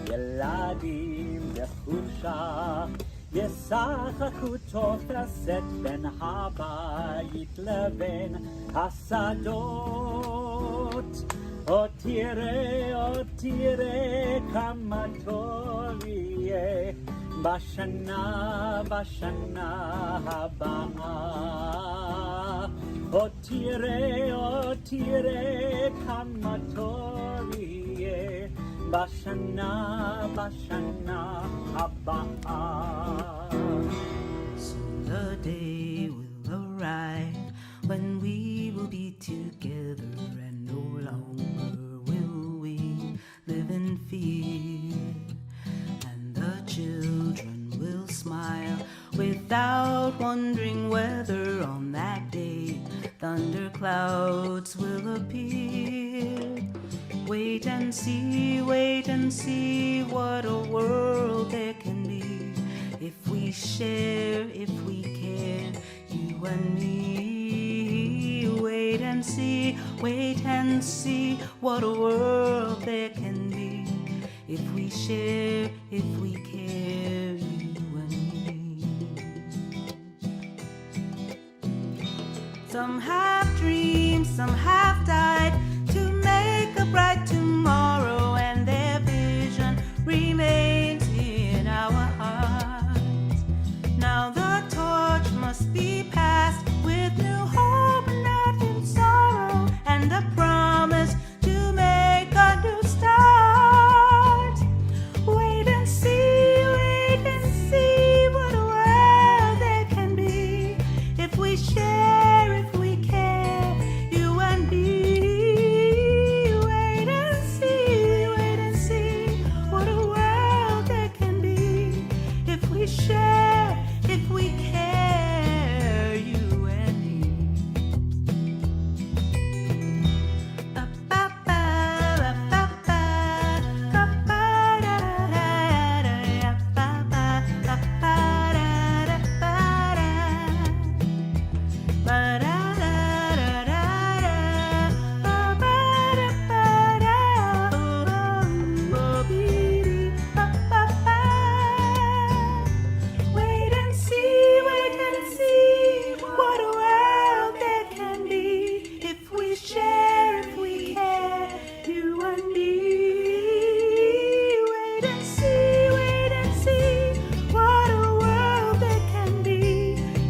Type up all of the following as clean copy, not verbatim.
ילדים בחופשה ישחקו תופסת בין הבית לבין השדות. עוד תראה כמה טוב יהיה בשנה הבאה. עוד תראה כמה טוב יהיה בשנה הבאה. Soon the day will arrive when we will be together, and no longer will we live in fear, and the children will smile without wondering whether on that day thunderclouds will appear. Wait and see what a world there can be if we share, if we care, you and me. Wait and see what a world there can be if we share, if we care, you and me. Some have dreamed, some have died to make a bright tomorrow, and their vision remains in our hearts. Now the torch must be passed with new hope and not in sorrow, and the promise to make a new start. Wait and see what a world there can be if we share, if we care, you and me. Wait and see what a world there can be if we share, if we care, you and me. Wait and see what a world there can be if we share, if we care, you and me. Wait and see what a world there can be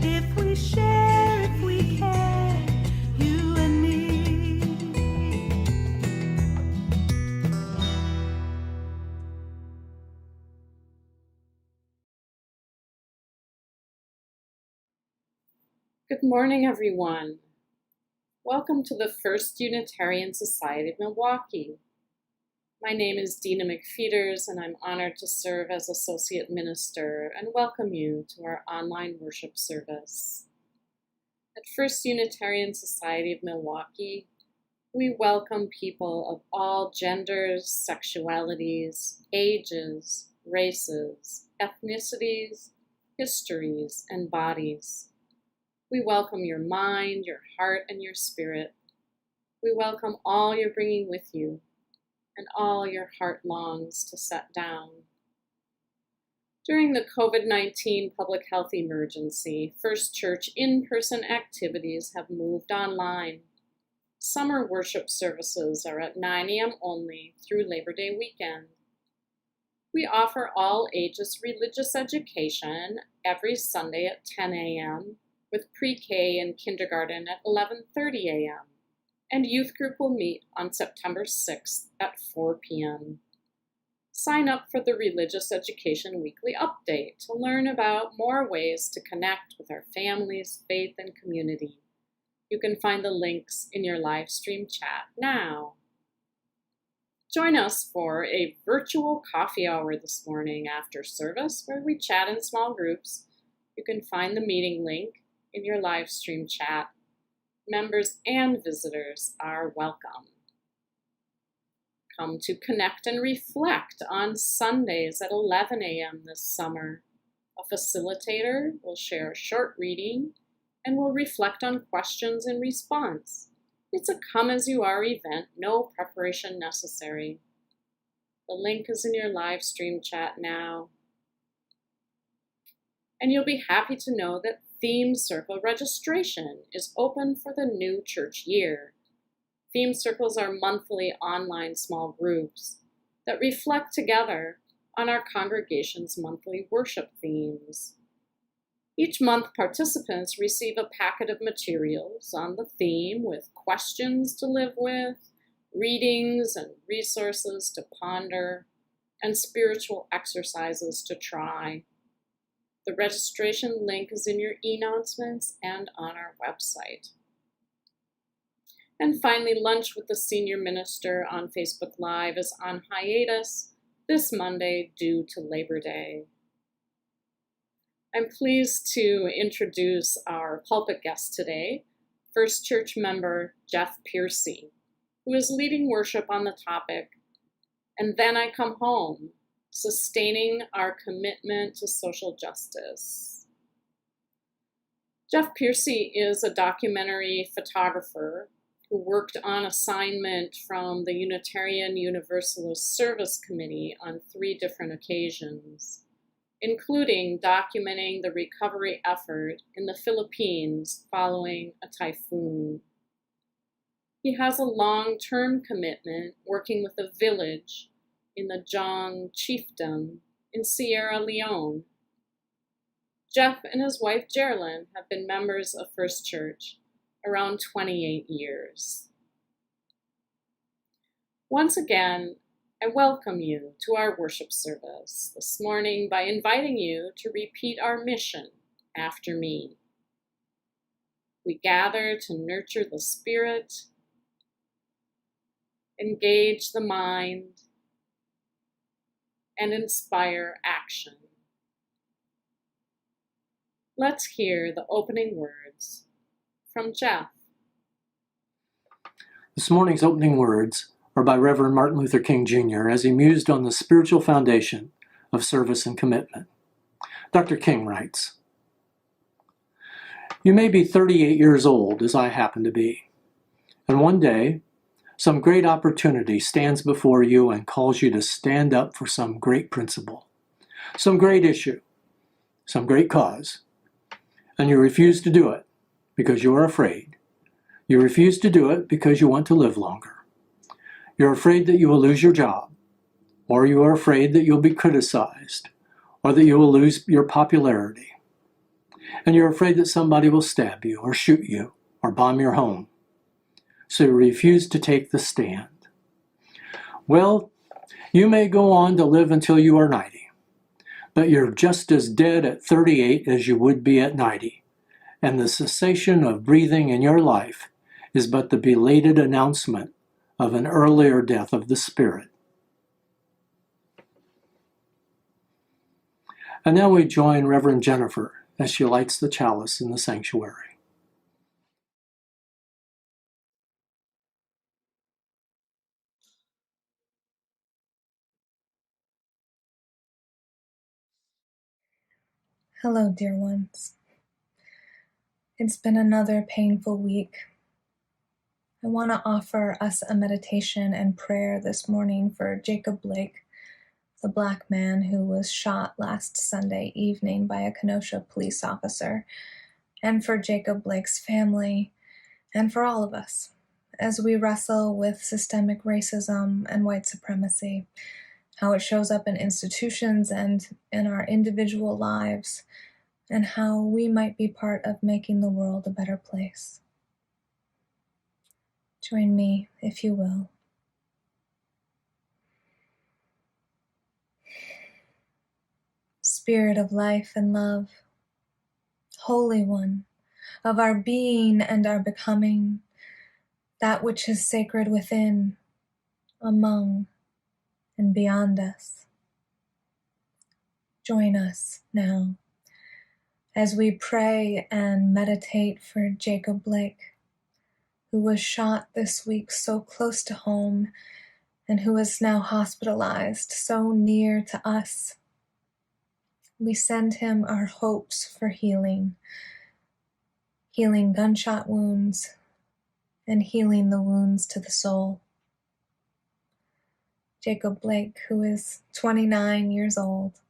if we share, if we care, you and me. Good morning, everyone. Welcome to the First Unitarian Society of Milwaukee. My name is Dina McFeeters, and I'm honored to serve as Associate Minister and welcome you to our online worship service. At First Unitarian Society of Milwaukee, we welcome people of all genders, sexualities, ages, races, ethnicities, histories, and bodies. We welcome your mind, your heart, and your spirit. We welcome all you're bringing with you and all your heart longs to set down. During the COVID-19 public health emergency, First Church in-person activities have moved online. Summer worship services are at 9 a.m. only through Labor Day weekend. We offer all ages religious education every Sunday at 10 a.m., with pre-K and kindergarten at 11:30 a.m., and youth group will meet on September 6th at 4 p.m. Sign up for the Religious Education Weekly Update to learn about more ways to connect with our families, faith, and community. You can find the links in your live stream chat now. Join us for a virtual coffee hour this morning after service where we chat in small groups. You can find the meeting link in your live stream chat. Members and visitors are welcome. Come to connect and reflect on Sundays at 11 a.m. this summer. A facilitator will share a short reading and will reflect on questions in response. It's a come-as-you-are event, no preparation necessary. The link is in your live stream chat now. And you'll be happy to know that Theme Circle registration is open for the new church year. Theme Circles are monthly online small groups that reflect together on our congregation's monthly worship themes. Each month, participants receive a packet of materials on the theme with questions to live with, readings and resources to ponder, and spiritual exercises to try. The registration link is in your e-announcements and on our website. And finally, Lunch with the Senior Minister on Facebook Live is on hiatus this Monday due to Labor Day. I'm pleased to introduce our pulpit guest today, First Church member Jeff Pearcy, who is leading worship on the topic, "And Then I Come Home, Sustaining Our Commitment to Social Justice." Jeff Pearcy is a documentary photographer who worked on assignment from the Unitarian Universalist Service Committee on 3 different occasions, including documenting the recovery effort in the Philippines following a typhoon. He has a long-term commitment working with a village in the Jong Chiefdom in Sierra Leone. Jeff and his wife Geraldine have been members of First Church around 28 years. Once again, I welcome you to our worship service this morning by inviting you to repeat our mission after me. We gather to nurture the spirit, engage the mind, and inspire action. Let's hear the opening words from Jeff. This morning's opening words are by Reverend Martin Luther King Jr. as he mused on the spiritual foundation of service and commitment. Dr. King writes, "You may be 38 years old, as I happen to be, and one day some great opportunity stands before you and calls you to stand up for some great principle, some great issue, some great cause, and you refuse to do it because you are afraid. You refuse to do it because you want to live longer. You're afraid that you will lose your job, or you are afraid that you'll be criticized, or that you will lose your popularity. And you're afraid that somebody will stab you, or shoot you, or bomb your home. So you refuse to take the stand. Well, you may go on to live until you are 90, but you're just as dead at 38 as you would be at 90. And the cessation of breathing in your life is but the belated announcement of an earlier death of the spirit." And now we join Reverend Jennifer as she lights the chalice in the sanctuary. Hello, dear ones. It's been another painful week. I want to offer us a meditation and prayer this morning for Jacob Blake, the Black man who was shot last Sunday evening by a Kenosha police officer, and for Jacob Blake's family, and for all of us, as we wrestle with systemic racism and white supremacy, how it shows up in institutions and in our individual lives, and how we might be part of making the world a better place. Join me, if you will. Spirit of life and love, Holy One, of our being and our becoming, that which is sacred within, among, and beyond us. Join us now as we pray and meditate for Jacob Blake, who was shot this week so close to home and who is now hospitalized so near to us. We send him our hopes for healing gunshot wounds, and healing the wounds to the soul. Jacob Blake, who is 29 years old,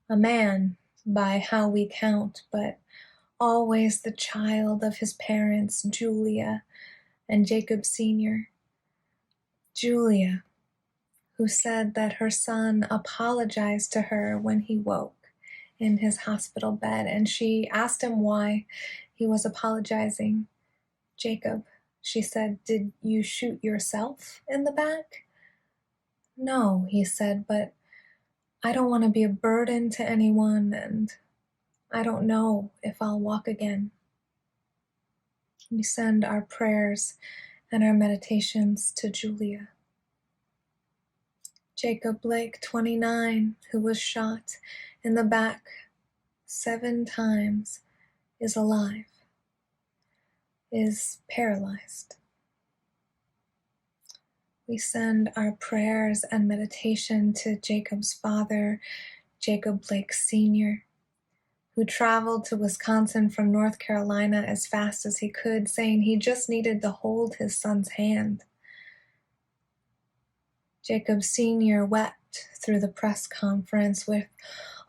a man by how we count, but always the child of his parents, Julia and Jacob Sr. Julia, who said that her son apologized to her when he woke in his hospital bed, and she asked him why he was apologizing. Jacob, she said, did you shoot yourself in the back? No, he said, but I don't want to be a burden to anyone, and I don't know if I'll walk again. We send our prayers and our meditations to Julia. Jacob Blake, 29, who was shot in the back 7 times, is alive, is paralyzed. We send our prayers and meditation to Jacob's father, Jacob Blake Sr., who traveled to Wisconsin from North Carolina as fast as he could, saying he just needed to hold his son's hand. Jacob Sr. wept through the press conference with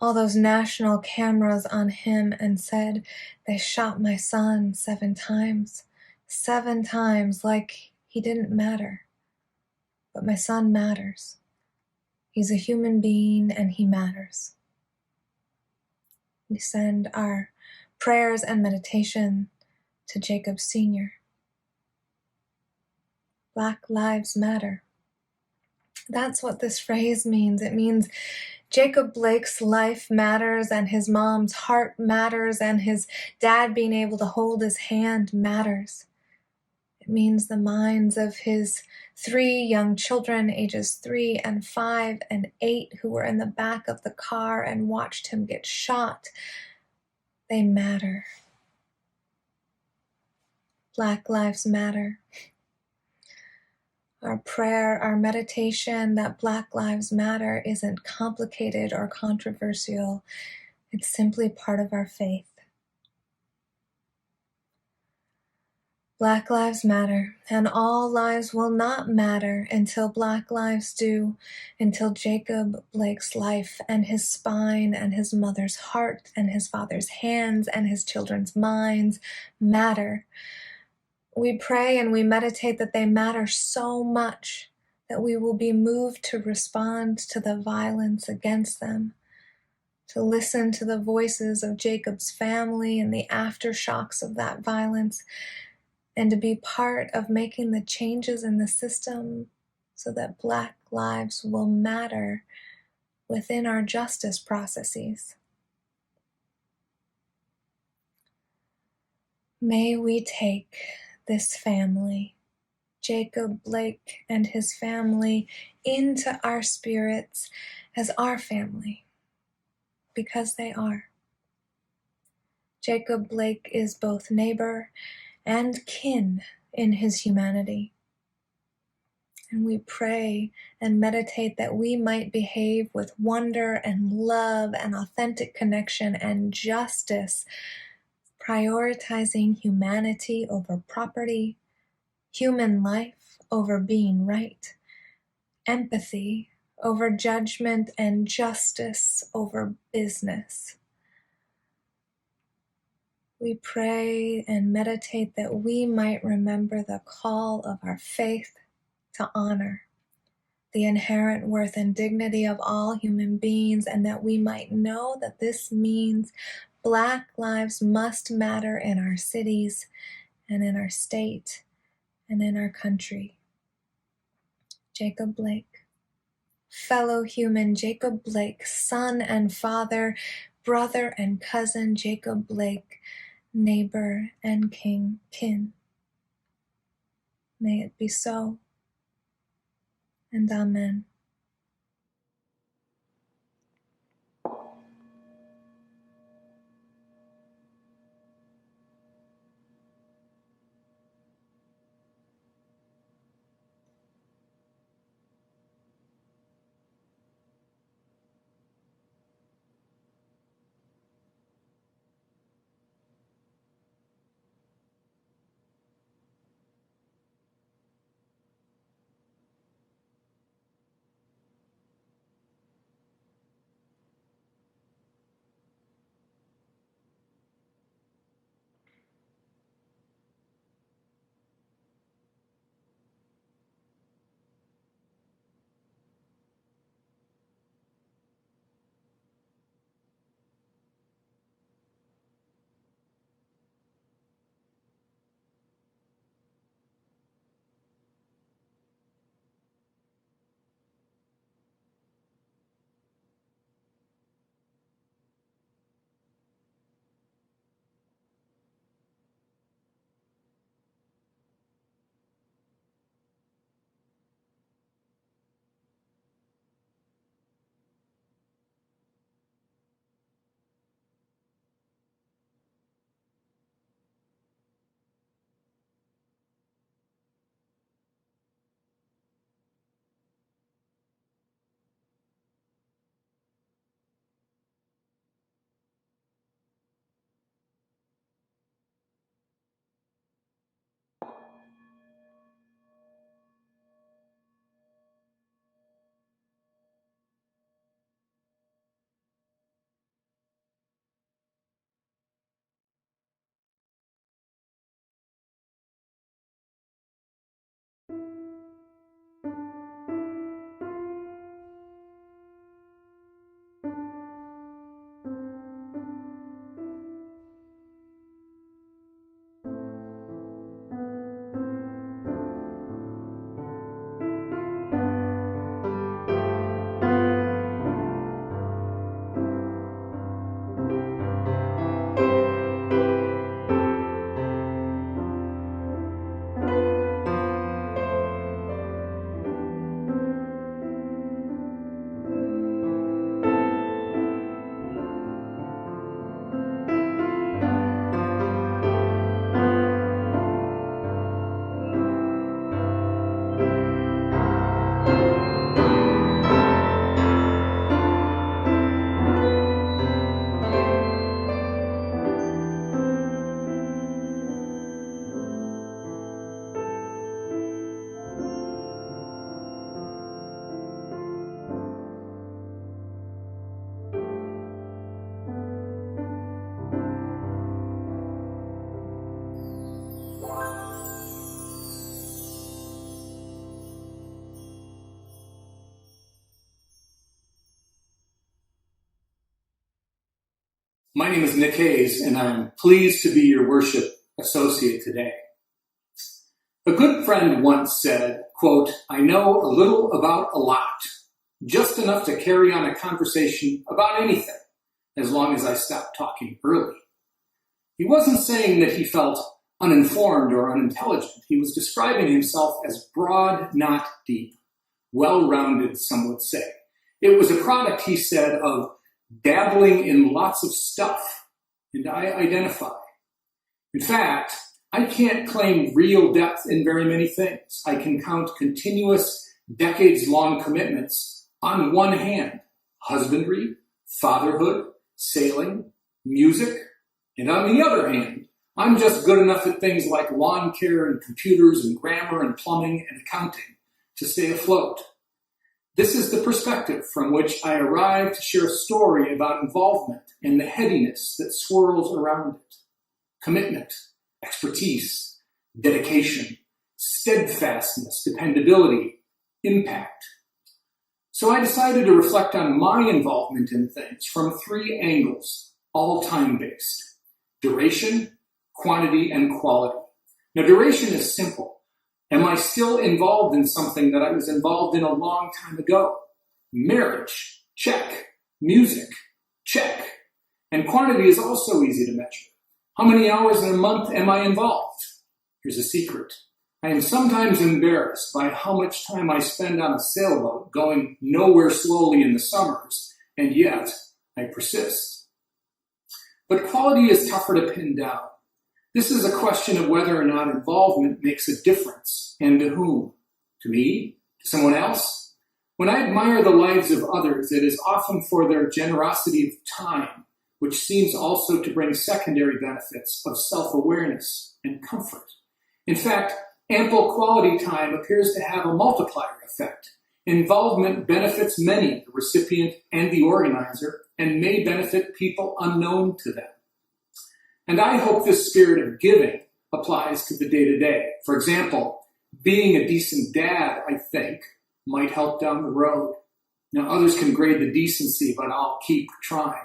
all those national cameras on him and said, they shot my son 7 times. 7 times, like he didn't matter. But my son matters. He's a human being and he matters. We send our prayers and meditation to Jacob Sr. Black Lives Matter. That's what this phrase means. It means Jacob Blake's life matters, and his mom's heart matters, and his dad being able to hold his hand matters. It means the minds of his 3 young children, ages 3 and 5 and 8, who were in the back of the car and watched him get shot. They matter. Black Lives Matter. Our prayer, our meditation that Black Lives Matter isn't complicated or controversial. It's simply part of our faith. Black lives matter, and all lives will not matter until Black lives do, until Jacob Blake's life and his spine and his mother's heart and his father's hands and his children's minds matter. We pray and we meditate that they matter so much that we will be moved to respond to the violence against them, to listen to the voices of Jacob's family and the aftershocks of that violence, and to be part of making the changes in the system so that Black lives will matter within our justice processes. May we take this family, Jacob Blake and his family, into our spirits as our family, because they are. Jacob Blake is both neighbor and kin in his humanity. And we pray and meditate that we might behave with wonder and love and authentic connection and justice, prioritizing humanity over property, human life over being right, empathy over judgment, and justice over business. We pray and meditate that we might remember the call of our faith to honor the inherent worth and dignity of all human beings, and that we might know that this means Black lives must matter in our cities and in our state and in our country. Jacob Blake, fellow human Jacob Blake, son and father, brother and cousin Jacob Blake, neighbor and kin. May it be so, and amen. My name is Nick Hayes, and I'm pleased to be your worship associate today. A good friend once said, quote, "I know a little about a lot, just enough to carry on a conversation about anything, as long as I stop talking early." He wasn't saying that he felt uninformed or unintelligent. He was describing himself as broad, not deep, well-rounded, some would say. It was a product, he said, of dabbling in lots of stuff, and I identify. In fact, I can't claim real depth in very many things. I can count continuous, decades-long commitments on one hand: husbandry, fatherhood, sailing, music, and on the other hand, I'm just good enough at things like lawn care and computers and grammar and plumbing and accounting to stay afloat. This is the perspective from which I arrive to share a story about involvement and the headiness that swirls around it. Commitment, expertise, dedication, steadfastness, dependability, impact. So I decided to reflect on my involvement in things from three angles, all time-based: duration, quantity, and quality. Now, duration is simple. Am I still involved in something that I was involved in a long time ago? Marriage, check. Music, check. And quantity is also easy to measure. How many hours in a month am I involved? Here's a secret. I am sometimes embarrassed by how much time I spend on a sailboat going nowhere slowly in the summers, and yet I persist. But quality is tougher to pin down. This is a question of whether or not involvement makes a difference, and to whom? To me? To someone else? When I admire the lives of others, it is often for their generosity of time, which seems also to bring secondary benefits of self-awareness and comfort. In fact, ample quality time appears to have a multiplier effect. Involvement benefits many, the recipient and the organizer, and may benefit people unknown to them. And I hope this spirit of giving applies to the day-to-day. For example, being a decent dad, I think, might help down the road. Now, others can grade the decency, but I'll keep trying.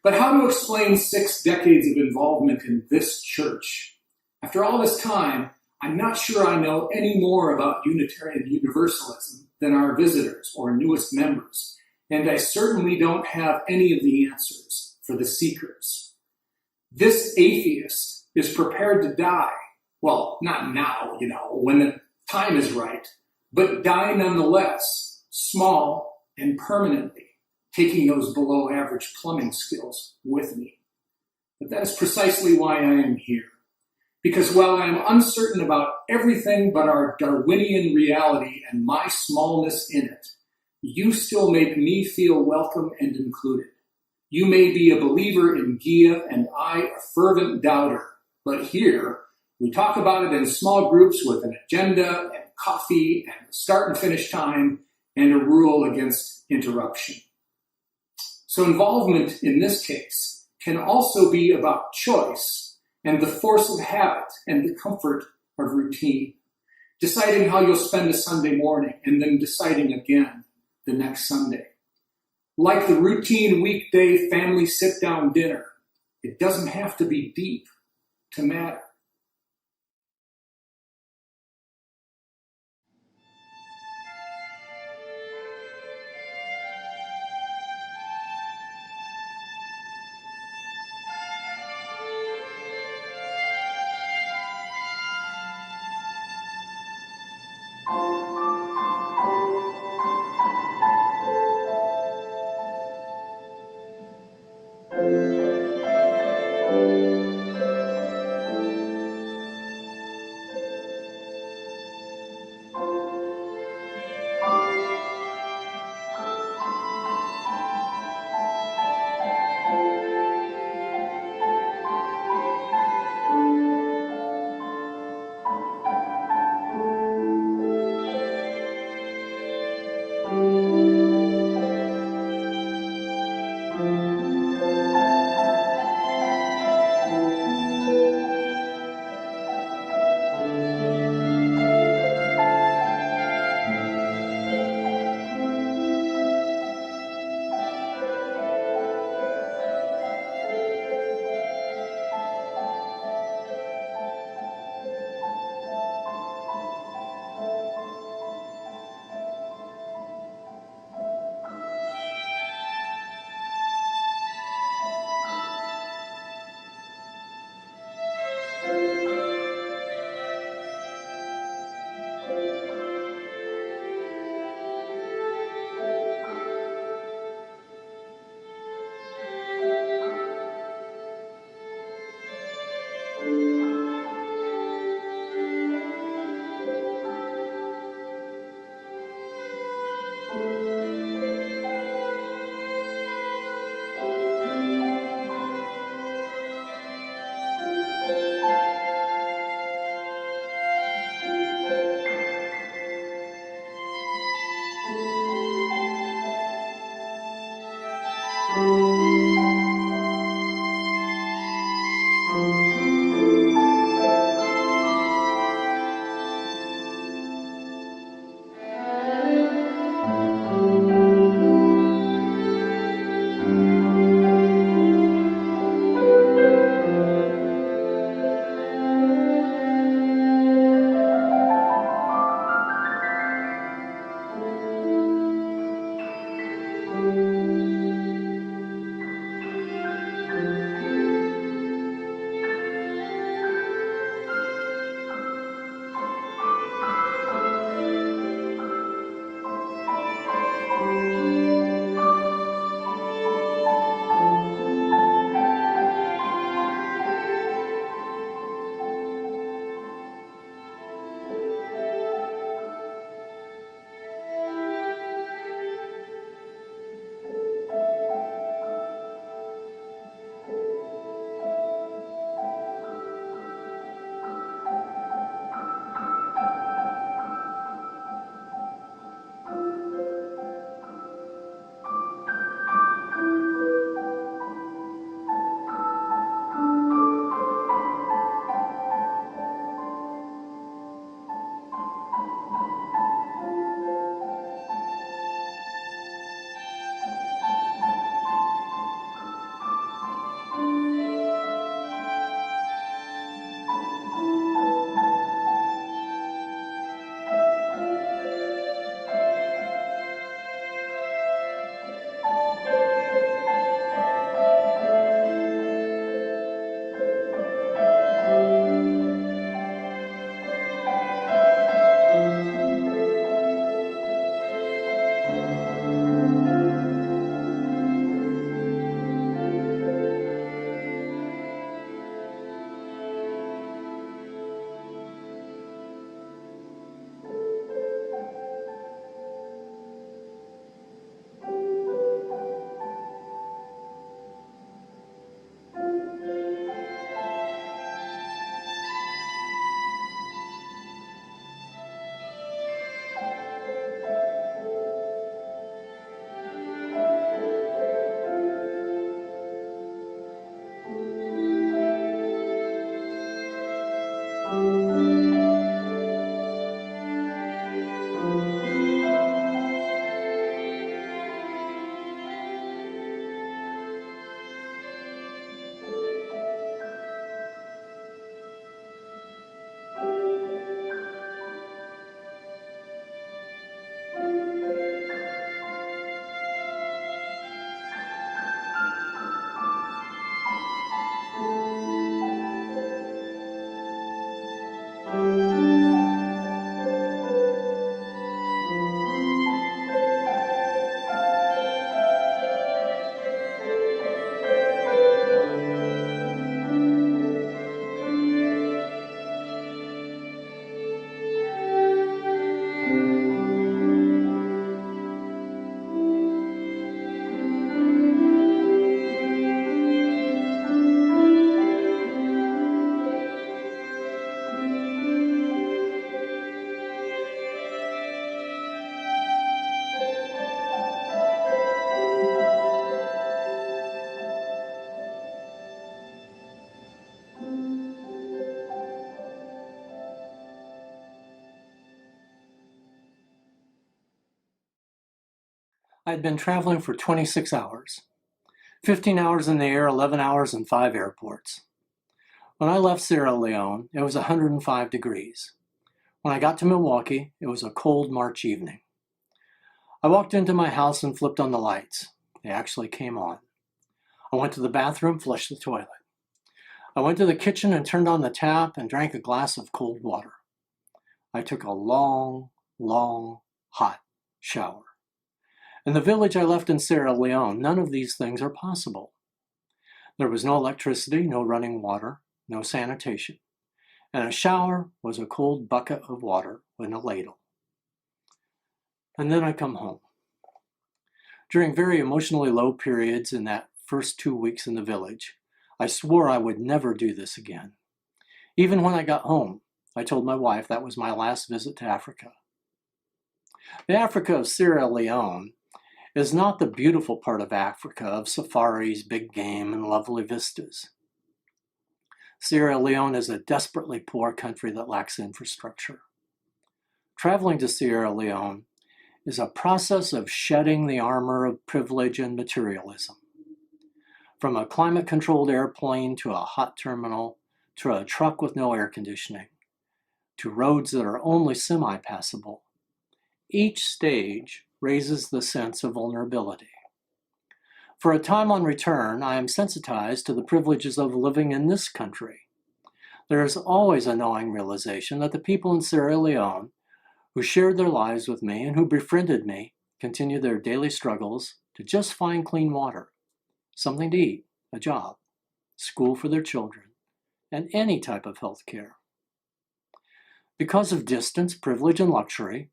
But how to explain 6 decades of involvement in this church? After all this time, I'm not sure I know any more about Unitarian Universalism than our visitors or newest members, and I certainly don't have any of the answers for the seekers. This atheist is prepared to die. Well, not now, when the time is right, but die nonetheless, small and permanently, taking those below average plumbing skills with me. But that is precisely why I am here. Because while I am uncertain about everything but our Darwinian reality and my smallness in it, you still make me feel welcome and included. You may be a believer in Gia and I a fervent doubter, but here we talk about it in small groups with an agenda and coffee and start and finish time and a rule against interruption. So involvement in this case can also be about choice and the force of habit and the comfort of routine, deciding how you'll spend a Sunday morning and then deciding again the next Sunday. Like the routine weekday family sit-down dinner, it doesn't have to be deep to matter. I had been traveling for 26 hours, 15 hours in the air, 11 hours in 5 airports. When I left Sierra Leone, it was 105 degrees. When I got to Milwaukee, it was a cold March evening. I walked into my house and flipped on the lights. They actually came on. I went to the bathroom, flushed the toilet. I went to the kitchen and turned on the tap and drank a glass of cold water. I took a long, hot shower. In the village I left in Sierra Leone, none of these things are possible. There was no electricity, no running water, no sanitation, and a shower was a cold bucket of water in a ladle. And then I come home. During very emotionally low periods in that first 2 weeks in the village, I swore I would never do this again. Even when I got home, I told my wife that was my last visit to Africa. The Africa of Sierra Leone is not the beautiful part of Africa of safaris, big game, and lovely vistas. Sierra Leone is a desperately poor country that lacks infrastructure. Traveling to Sierra Leone is a process of shedding the armor of privilege and materialism. From a climate-controlled airplane to a hot terminal, to a truck with no air conditioning, to roads that are only semi-passable, each stage raises the sense of vulnerability. For a time on return, I am sensitized to the privileges of living in this country. There is always a gnawing realization that the people in Sierra Leone who shared their lives with me and who befriended me continue their daily struggles to just find clean water, something to eat, a job, school for their children, and any type of health care. Because of distance, privilege, and luxury,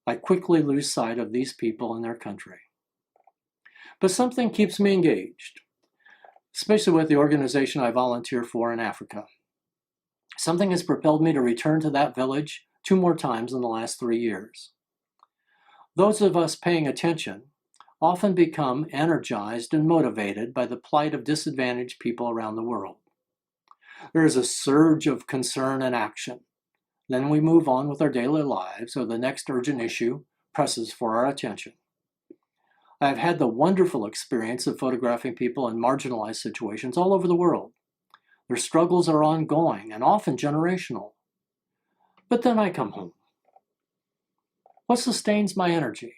I quickly lose sight of these people and their country. But something keeps me engaged, especially with the organization I volunteer for in Africa. Something has propelled me to return to that village 2 more times in the last 3 years. Those of us paying attention often become energized and motivated by the plight of disadvantaged people around the world. There is a surge of concern and action. Then we move on with our daily lives, or the next urgent issue presses for our attention. I have had the wonderful experience of photographing people in marginalized situations all over the world. Their struggles are ongoing and often generational. But then I come home. What sustains my energy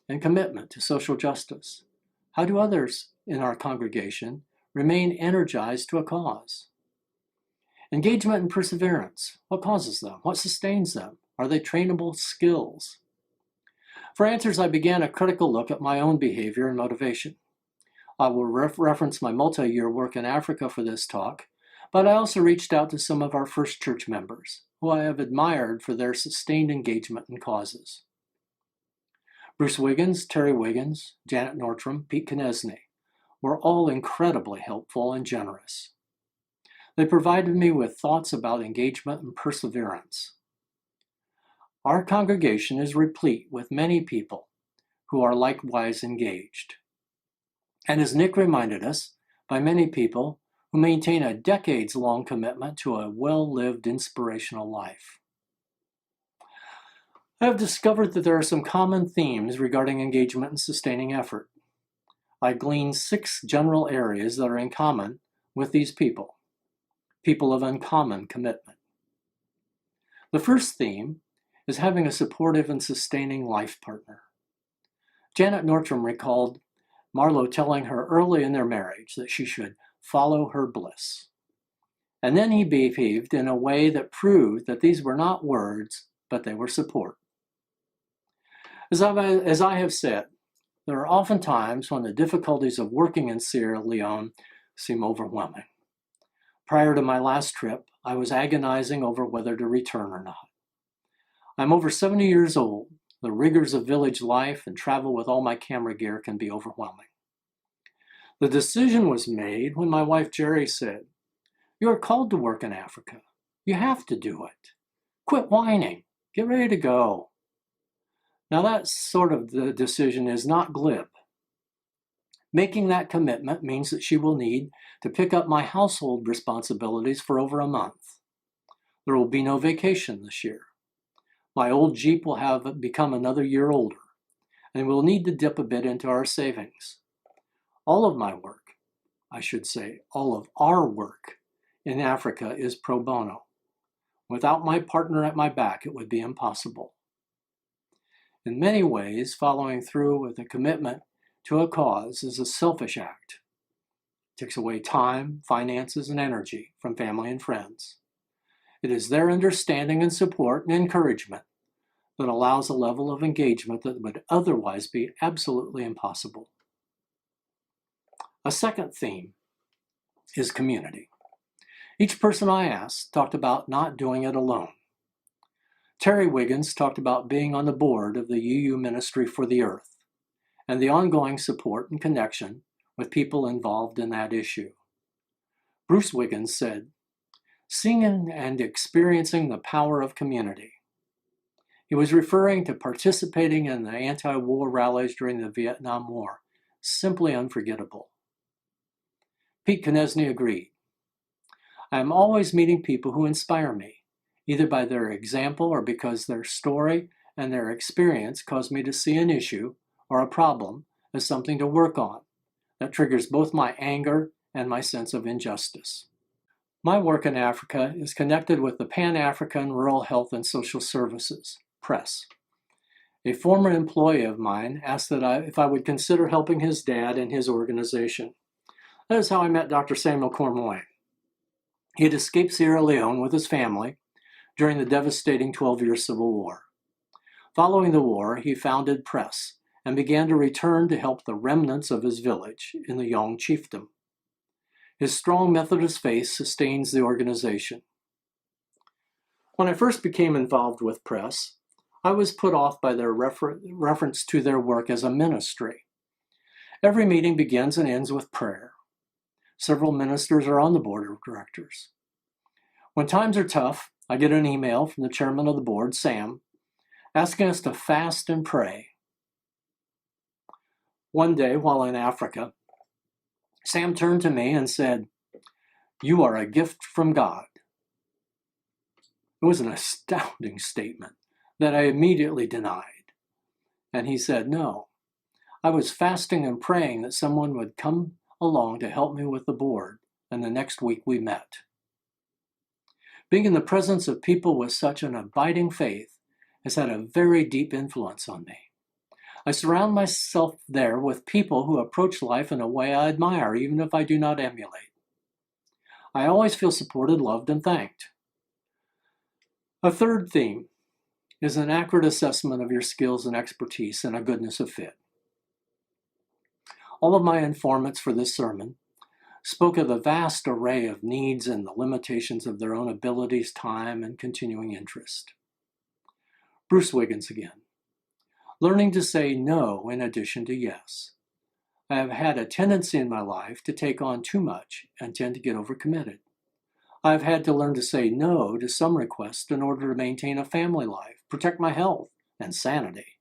and commitment to social justice? How do others in our congregation remain energized to a cause? Engagement and perseverance. What causes them? What sustains them? Are they trainable skills? For answers, I began a critical look at my own behavior and motivation. I will reference my multi-year work in Africa for this talk, but I also reached out to some of our first church members, who I have admired for their sustained engagement in causes. Bruce Wiggins, Terry Wiggins, Janet Nortram, Pete Knesny were all incredibly helpful and generous. They provided me with thoughts about engagement and perseverance. Our congregation is replete with many people who are likewise engaged. And as Nick reminded us, by many people who maintain a decades-long commitment to a well-lived inspirational life. I have discovered that there are some common themes regarding engagement and sustaining effort. I glean 6 general areas that are in common with these people of uncommon commitment. The first theme is having a supportive and sustaining life partner. Janet Nortram recalled Marlo telling her early in their marriage that she should follow her bliss. And then he behaved in a way that proved that these were not words, but they were support. As I have said, there are often times when the difficulties of working in Sierra Leone seem overwhelming. Prior to my last trip, I was agonizing over whether to return or not. I'm over 70 years old. The rigors of village life and travel with all my camera gear can be overwhelming. The decision was made when my wife Jerry said, "You are called to work in Africa. You have to do it. Quit whining. Get ready to go." Now that sort of the decision is not glib. Making that commitment means that she will need to pick up my household responsibilities for over a month. There will be no vacation this year. My old Jeep will have become another year older, and we'll need to dip a bit into our savings. All of my work, I should say, all of our work in Africa is pro bono. Without my partner at my back, it would be impossible. In many ways, following through with a commitment to a cause is a selfish act. It takes away time, finances, and energy from family and friends. It is their understanding and support and encouragement that allows a level of engagement that would otherwise be absolutely impossible. A second theme is community. Each person I asked talked about not doing it alone. Terry Wiggins talked about being on the board of the UU Ministry for the Earth and the ongoing support and connection with people involved in that issue. Bruce Wiggins said, "Seeing and experiencing the power of community." He was referring to participating in the anti-war rallies during the Vietnam War. Simply unforgettable. Pete Konieczny agreed. I am always meeting people who inspire me, either by their example or because their story and their experience cause me to see an issue or a problem as something to work on that triggers both my anger and my sense of injustice. My work in Africa is connected with the Pan-African Rural Health and Social Services, PRESS. A former employee of mine asked if I would consider helping his dad and his organization. That is how I met Dr. Samuel Cormoy. He had escaped Sierra Leone with his family during the devastating 12-year Civil War. Following the war, he founded PRESS and began to return to help the remnants of his village in the Yong chiefdom. His strong Methodist faith sustains the organization. When I first became involved with PRESS, I was put off by their reference to their work as a ministry. Every meeting begins and ends with prayer. Several ministers are on the board of directors. When times are tough, I get an email from the chairman of the board, Sam, asking us to fast and pray. One day, while in Africa, Sam turned to me and said, "You are a gift from God." It was an astounding statement that I immediately denied. And he said, "No, I was fasting and praying that someone would come along to help me with the board, and the next week we met." Being in the presence of people with such an abiding faith has had a very deep influence on me. I surround myself there with people who approach life in a way I admire, even if I do not emulate. I always feel supported, loved, and thanked. A third theme is an accurate assessment of your skills and expertise and a goodness of fit. All of my informants for this sermon spoke of the vast array of needs and the limitations of their own abilities, time, and continuing interest. Bruce Wiggins again. Learning to say no in addition to yes. I have had a tendency in my life to take on too much and tend to get overcommitted. I have had to learn to say no to some requests in order to maintain a family life, protect my health and sanity,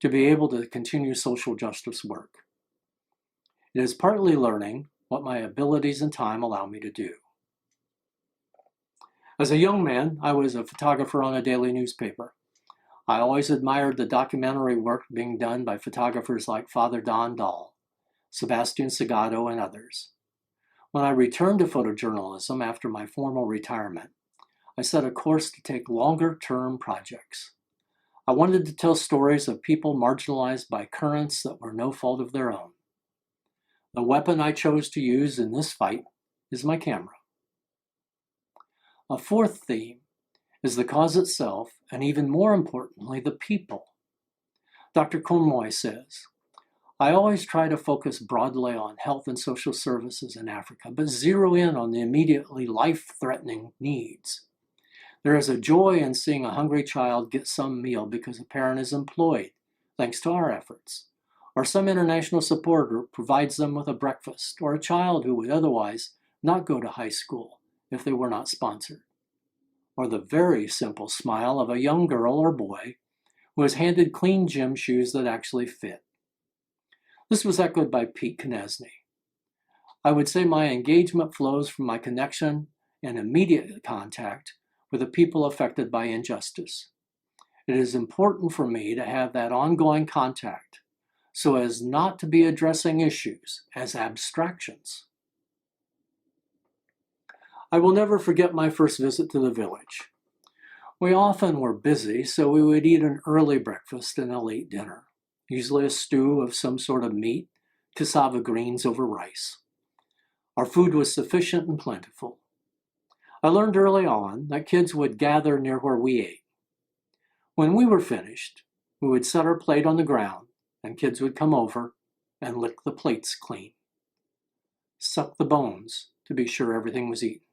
to be able to continue social justice work. It is partly learning what my abilities and time allow me to do. As a young man, I was a photographer on a daily newspaper. I always admired the documentary work being done by photographers like Father Don Dahl, Sebastian Segato, and others. When I returned to photojournalism after my formal retirement, I set a course to take longer-term projects. I wanted to tell stories of people marginalized by currents that were no fault of their own. The weapon I chose to use in this fight is my camera. A fourth theme is the cause itself, and even more importantly, the people. Dr. Cormoy says, "I always try to focus broadly on health and social services in Africa, but zero in on the immediately life-threatening needs. There is a joy in seeing a hungry child get some meal because a parent is employed, thanks to our efforts, or some international supporter provides them with a breakfast, or a child who would otherwise not go to high school if they were not sponsored, or the very simple smile of a young girl or boy who is handed clean gym shoes that actually fit." This was echoed by Pete Konieczny. I would say my engagement flows from my connection and immediate contact with the people affected by injustice. It is important for me to have that ongoing contact so as not to be addressing issues as abstractions. I will never forget my first visit to the village. We often were busy, so we would eat an early breakfast and a late dinner, usually a stew of some sort of meat, cassava greens over rice. Our food was sufficient and plentiful. I learned early on that kids would gather near where we ate. When we were finished, we would set our plate on the ground, and kids would come over and lick the plates clean, suck the bones to be sure everything was eaten.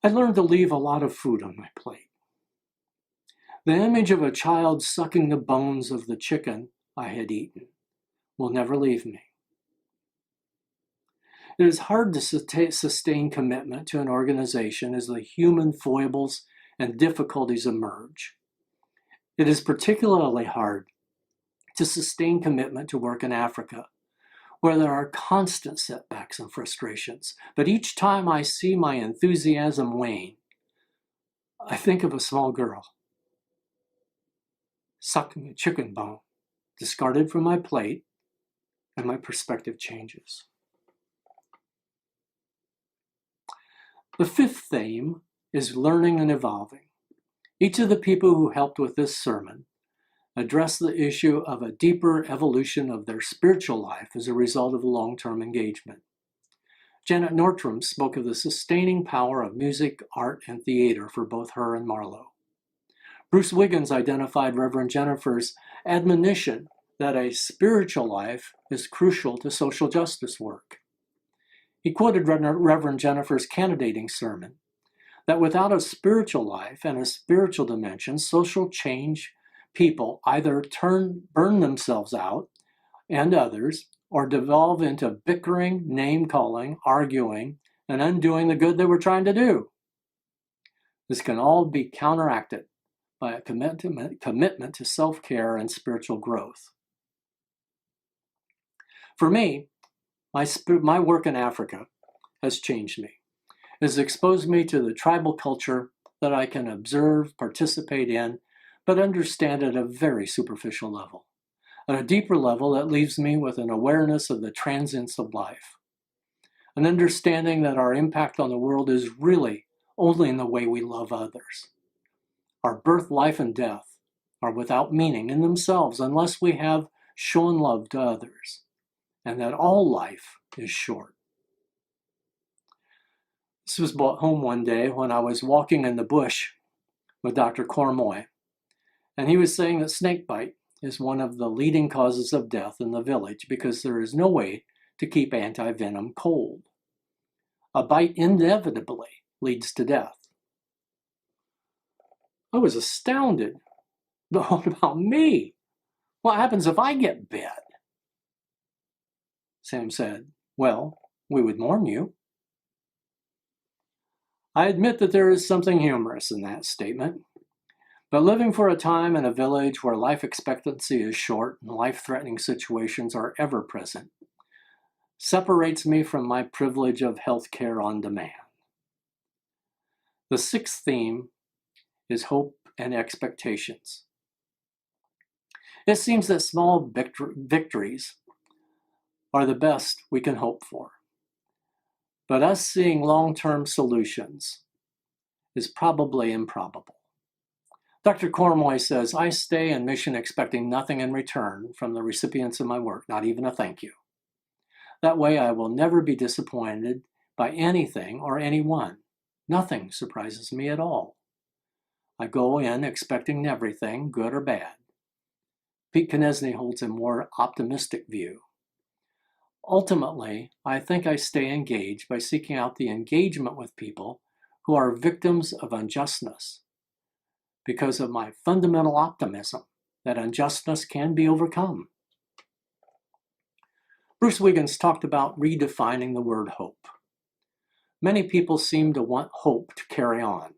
I learned to leave a lot of food on my plate. The image of a child sucking the bones of the chicken I had eaten will never leave me. It is hard to sustain commitment to an organization as the human foibles and difficulties emerge. It is particularly hard to sustain commitment to work in Africa, where there are constant setbacks and frustrations. But each time I see my enthusiasm wane, I think of a small girl sucking a chicken bone discarded from my plate, and my perspective changes. The fifth theme is learning and evolving. Each of the people who helped with this sermon addressed the issue of a deeper evolution of their spiritual life as a result of long-term engagement. Janet Nordstrom spoke of the sustaining power of music, art, and theater for both her and Marlowe. Bruce Wiggins identified Reverend Jennifer's admonition that a spiritual life is crucial to social justice work. He quoted Reverend Jennifer's candidating sermon that without a spiritual life and a spiritual dimension, social change people either burn themselves out and others, or devolve into bickering, name-calling, arguing, and undoing the good they were trying to do. This can all be counteracted by a commitment to self-care and spiritual growth. For me, my work in Africa has changed me. It has exposed me to the tribal culture that I can observe, participate in, but understand at a very superficial level. At a deeper level, that leaves me with an awareness of the transience of life, an understanding that our impact on the world is really only in the way we love others. Our birth, life, and death are without meaning in themselves unless we have shown love to others, and that all life is short. This was brought home one day when I was walking in the bush with Dr. Cormoy, and he was saying that snakebite is one of the leading causes of death in the village because there is no way to keep anti-venom cold. A bite inevitably leads to death. I was astounded. But what about me? What happens if I get bit? Sam said, well, we would warn you. I admit that there is something humorous in that statement. But living for a time in a village where life expectancy is short and life-threatening situations are ever present separates me from my privilege of health care on demand. The sixth theme is hope and expectations. It seems that small victories are the best we can hope for. But us seeing long-term solutions is probably improbable. Dr. Cormoy says, I stay in mission expecting nothing in return from the recipients of my work, not even a thank you. That way I will never be disappointed by anything or anyone. Nothing surprises me at all. I go in expecting everything, good or bad. Pete Konieczny holds a more optimistic view. Ultimately, I think I stay engaged by seeking out the engagement with people who are victims of unjustness, because of my fundamental optimism that injustice can be overcome. Bruce Wiggins talked about redefining the word hope. Many people seem to want hope to carry on,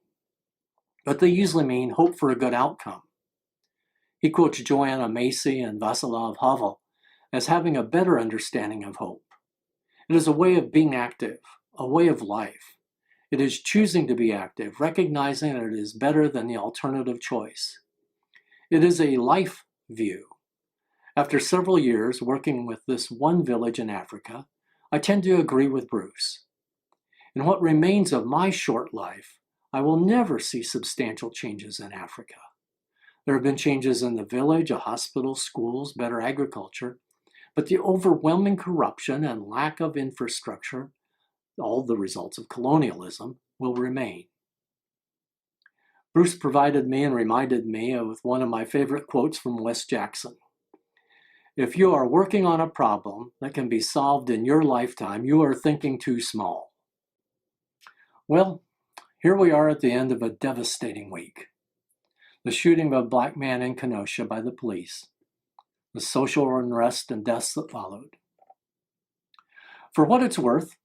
but they usually mean hope for a good outcome. He quotes Joanna Macy and Václav Havel as having a better understanding of hope. It is a way of being active, a way of life. It is choosing to be active, recognizing that it is better than the alternative choice. It is a life view. After several years working with this one village in Africa, I tend to agree with Bruce. In what remains of my short life, I will never see substantial changes in Africa. There have been changes in the village, a hospital, schools, better agriculture, but the overwhelming corruption and lack of infrastructure, all the results of colonialism, will remain. Bruce provided me and reminded me of one of my favorite quotes from Wes Jackson. If you are working on a problem that can be solved in your lifetime, you are thinking too small. Well, here we are at the end of a devastating week. The shooting of a black man in Kenosha by the police, the social unrest and deaths that followed. For what it's worth,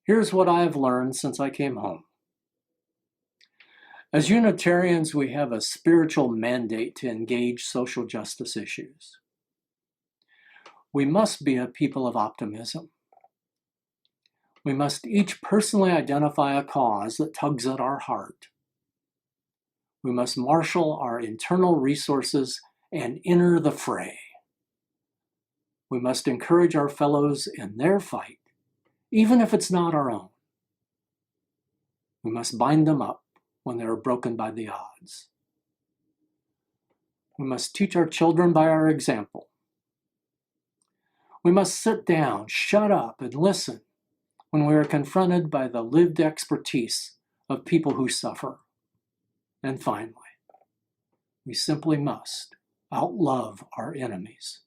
here's what I have learned since I came home. As Unitarians, we have a spiritual mandate to engage social justice issues. We must be a people of optimism. We must each personally identify a cause that tugs at our heart. We must marshal our internal resources and enter the fray. We must encourage our fellows in their fight, even if it's not our own. We must bind them up when they are broken by the odds. We must teach our children by our example. We must sit down, shut up, and listen when we are confronted by the lived expertise of people who suffer. And finally, we simply must outlove our enemies.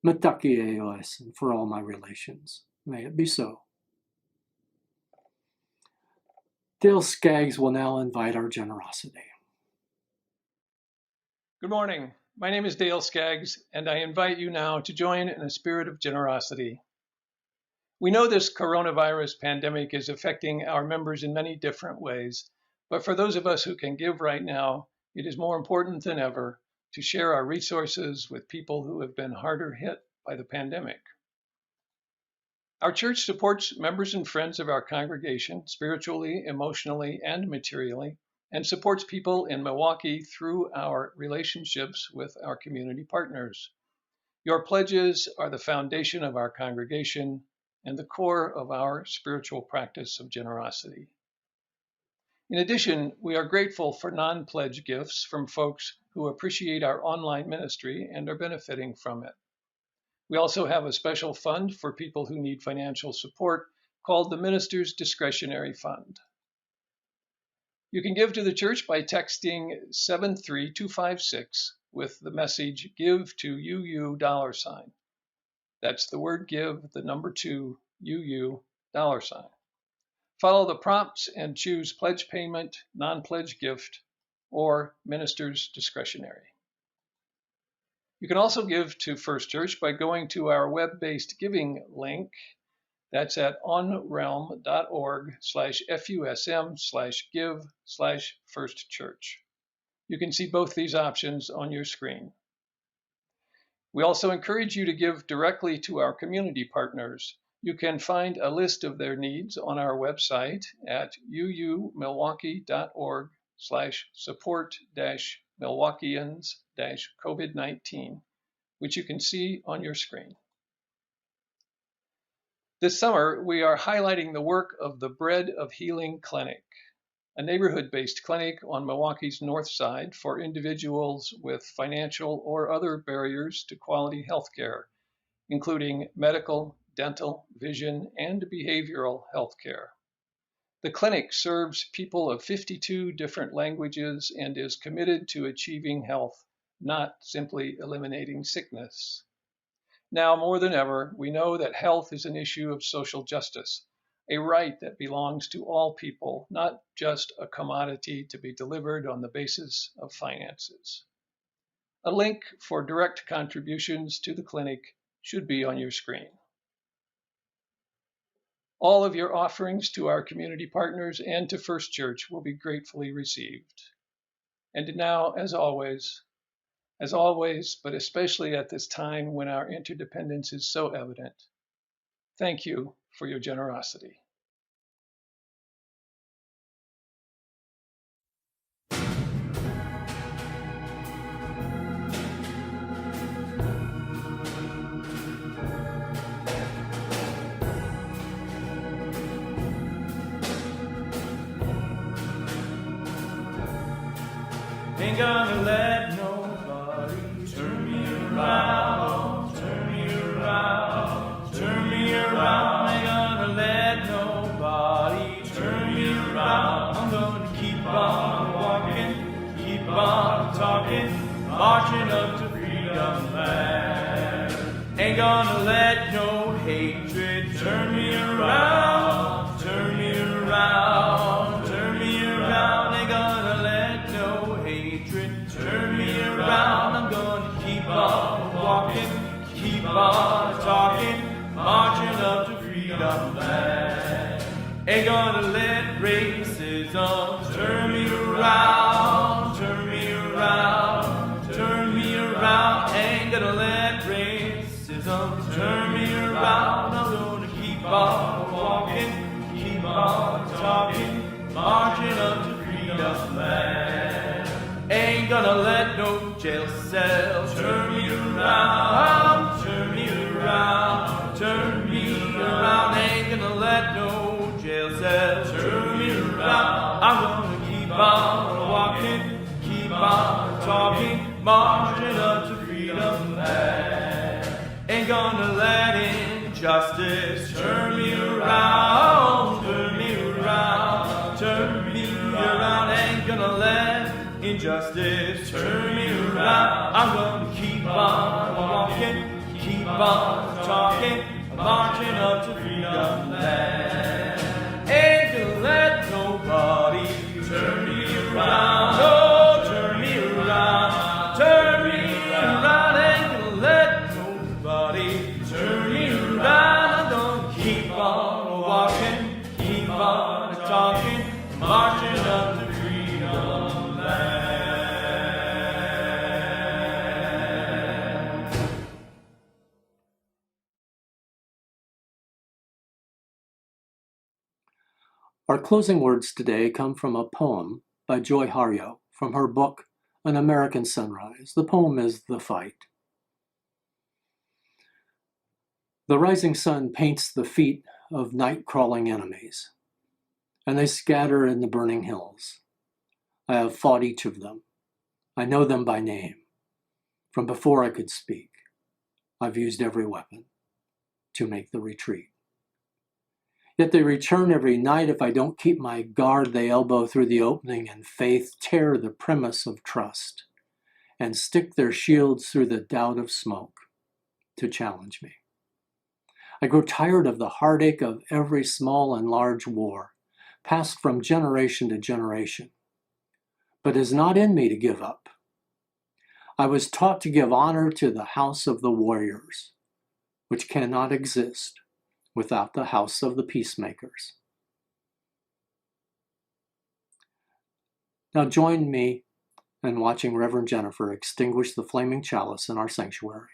Mataki eos, and for all my relations, may it be so. Dale Skaggs will now invite our generosity. Good morning. My name is Dale Skaggs, and I invite you now to join in a spirit of generosity. We know this coronavirus pandemic is affecting our members in many different ways, but for those of us who can give right now, it is more important than ever to share our resources with people who have been harder hit by the pandemic. Our church supports members and friends of our congregation spiritually, emotionally, and materially, and supports people in Milwaukee through our relationships with our community partners. Your pledges are the foundation of our congregation and the core of our spiritual practice of generosity. In addition, we are grateful for non-pledge gifts from folks who appreciate our online ministry and are benefiting from it. We also have a special fund for people who need financial support called the Minister's Discretionary Fund. You can give to the church by texting 73256 with the message "Give to UU $." That's the word give, the number 2, UU $. Follow the prompts and choose pledge payment, non-pledge gift, or minister's discretionary. You can also give to First Church by going to our web-based giving link. That's at onrealm.org/FUSM/give/First Church. You can see both these options on your screen. We also encourage you to give directly to our community partners. You can find a list of their needs on our website at uumilwaukee.org/support-Milwaukeeans-COVID-19, which you can see on your screen. This summer, we are highlighting the work of the Bread of Healing Clinic, a neighborhood-based clinic on Milwaukee's north side for individuals with financial or other barriers to quality health care, including medical, dental, vision, and behavioral health care. The clinic serves people of 52 different languages and is committed to achieving health, not simply eliminating sickness. Now more than ever, we know that health is an issue of social justice, a right that belongs to all people, not just a commodity to be delivered on the basis of finances. A link for direct contributions to the clinic should be on your screen. All of your offerings to our community partners and to First Church will be gratefully received. And now, as always, but especially at this time when our interdependence is so evident, thank you for your generosity. Ain't gonna let nobody turn me around, turn me around, turn me around. Ain't gonna let nobody turn me around. I'm gonna keep on walking, keep on talking, marching up to freedom land. Ain't gonna let no hatred turn me around, turn me around, turn me around. Ain't gonna let no hatred turn me around. I'm gonna keep on walking, keep on talking, marching up to freedom land. Ain't gonna let racism turn some, turn me around. I'm gonna keep on walking, keep on talking, marching up to freedom land. Ain't gonna let no jail cell turn me around, turn me around, turn me around. Ain't gonna let no jail cell turn me around. I'm gonna keep on walking, keep on talking, marching up to freedom land. Ain't gonna let injustice turn me around, turn me around, turn me around. Ain't gonna let injustice turn me around. I'm gonna keep on walking, keep on talking, marching up to freedom land. Ain't gonna let nobody turn me around. Oh, turn me around, turn me around. Ain't gonna let nobody turn me around. I'm gonna keep on walking, keep on talking, marching up to freedom land. Our closing words today come from a poem by Joy Harjo from her book, An American Sunrise. The poem is The Fight. The rising sun paints the feet of night-crawling enemies, and they scatter in the burning hills. I have fought each of them. I know them by name. From before I could speak, I've used every weapon to make the retreat. Yet they return every night. If I don't keep my guard, they elbow through the opening in faith, tear the premise of trust, and stick their shields through the doubt of smoke to challenge me. I grow tired of the heartache of every small and large war, passed from generation to generation. But it is not in me to give up. I was taught to give honor to the house of the warriors, which cannot exist without the house of the peacemakers. Now join me in watching Reverend Jennifer extinguish the flaming chalice in our sanctuary.